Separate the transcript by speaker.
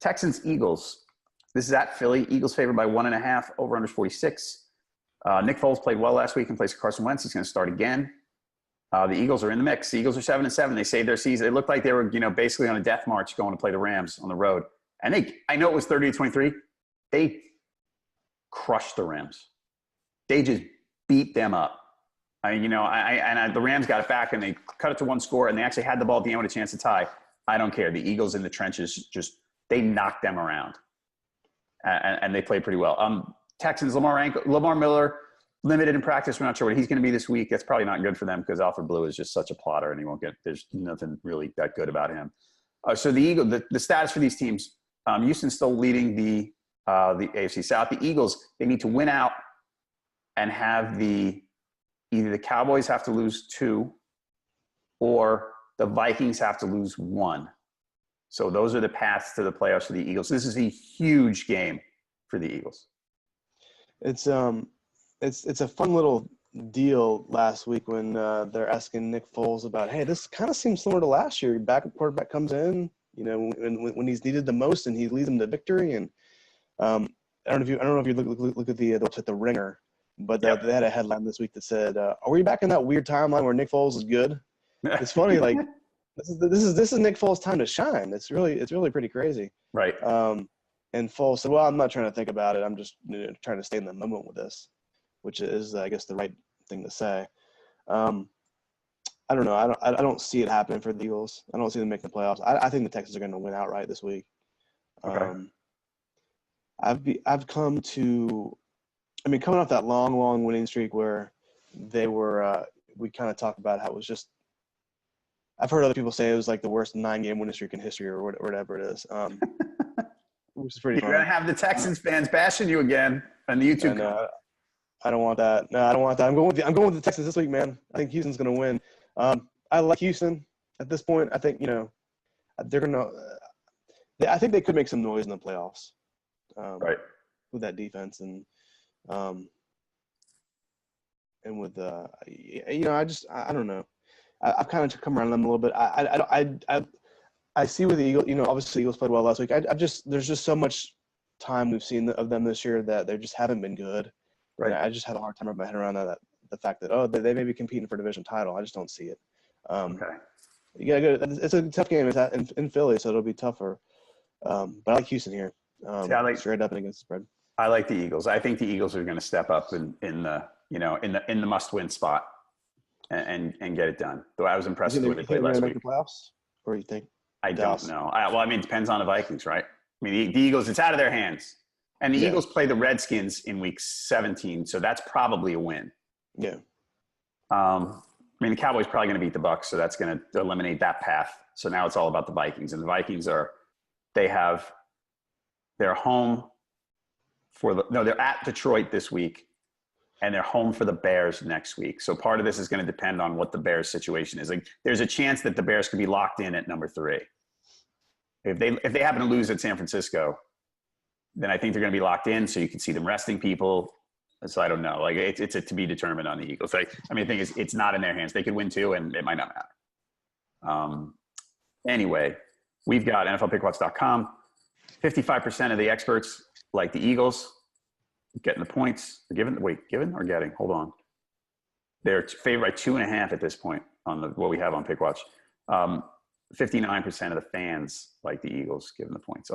Speaker 1: Texans-Eagles. This is at Philly. Eagles favored by 1.5, over under 46. Nick Foles played well last week in place of Carson Wentz. He's going to start again. The Eagles are in the mix. The Eagles are 7-7. They saved their season. It looked like they were, basically on a death march going to play the Rams on the road. And I know it was 30-23. They crushed the Rams. They just beat them up. The Rams got it back and they cut it to one score and they actually had the ball at the end with a chance to tie. I don't care. The Eagles in the trenches they knocked them around. And they played pretty well. Texans, Lamar Miller, limited in practice. We're not sure what he's going to be this week. That's probably not good for them because Alfred Blue is just such a plotter and there's nothing really that good about him. So the status for these teams, Houston's still leading the AFC South. The Eagles, they need to win out and have either the Cowboys have to lose 2 or the Vikings have to lose 1. So those are the paths to the playoffs for the Eagles. This is a huge game for the Eagles.
Speaker 2: It's a fun little deal last week when they're asking Nick Foles about, hey, this kind of seems similar to last year. Quarterback comes in, when he's needed the most, and he leads them to victory. And I don't know if you look at the Ringer, but they had a headline this week that said, "Are we back in that weird timeline where Nick Foles is good?" It's funny, like this is Nick Foles' time to shine. It's really pretty crazy,
Speaker 1: right?
Speaker 2: And Foles said, "Well, I'm not trying to think about it. I'm just trying to stay in the moment with this," which is, I guess, the right thing to say. I don't know. I don't see it happening for the Eagles. I don't see them making the playoffs. I think the Texans are going to win outright this week.
Speaker 1: Okay.
Speaker 2: I've come to, coming off that long winning streak where they were, we kind of talked about how it was just, I've heard other people say it was like the worst 9-game winning streak in history or whatever it is. Which is pretty
Speaker 1: You're
Speaker 2: funny.
Speaker 1: going to have the Texans fans bashing you again on the YouTube.
Speaker 2: I don't want that. No, I don't want that. I'm going with the Texans this week, man. I think Houston's going to win. I like Houston at this point. I think, they're going to I think they could make some noise in the playoffs.
Speaker 1: Right.
Speaker 2: With that defense and with I don't know. I've kind of come around them a little bit. I see with the Eagles, obviously Eagles played well last week. There's just so much time we've seen of them this year that they just haven't been good.
Speaker 1: Right.
Speaker 2: And I just have a hard time wrapping my head around that the fact that they may be competing for a division title. I just don't see it.
Speaker 1: Okay.
Speaker 2: Yeah, it's a tough game. It's in Philly, so it'll be tougher. But I like Houston here. Straight up and against the spread.
Speaker 1: I like the Eagles. I think the Eagles are going to step up in the must-win spot and get it done. Though I was impressed with what they played last week.
Speaker 2: Make the playoffs, or you think?
Speaker 1: I don't know. It depends on the Vikings, right? The Eagles, it's out of their hands. And the Eagles play the Redskins in week 17, so that's probably a win.
Speaker 2: Yeah.
Speaker 1: The Cowboys probably going to beat the Bucs, so that's going to eliminate that path. So now it's all about the Vikings. And the Vikings they're home they're at Detroit this week, and they're home for the Bears next week. So part of this is going to depend on what the Bears situation is. Like, there's a chance that the Bears could be locked in at number 3. If they happen to lose at San Francisco, then I think they're going to be locked in. So you can see them resting people. So I don't know. Like, it's to be determined on the Eagles. The thing is, it's not in their hands. They could win 2, and it might not matter. Anyway, we've got NFLPickWatch.com. 55% of the experts like the Eagles getting the points. Given or getting? Hold on. They're favored by 2.5 at this point on what we have on PickWatch. 59% of the fans like the Eagles giving the points.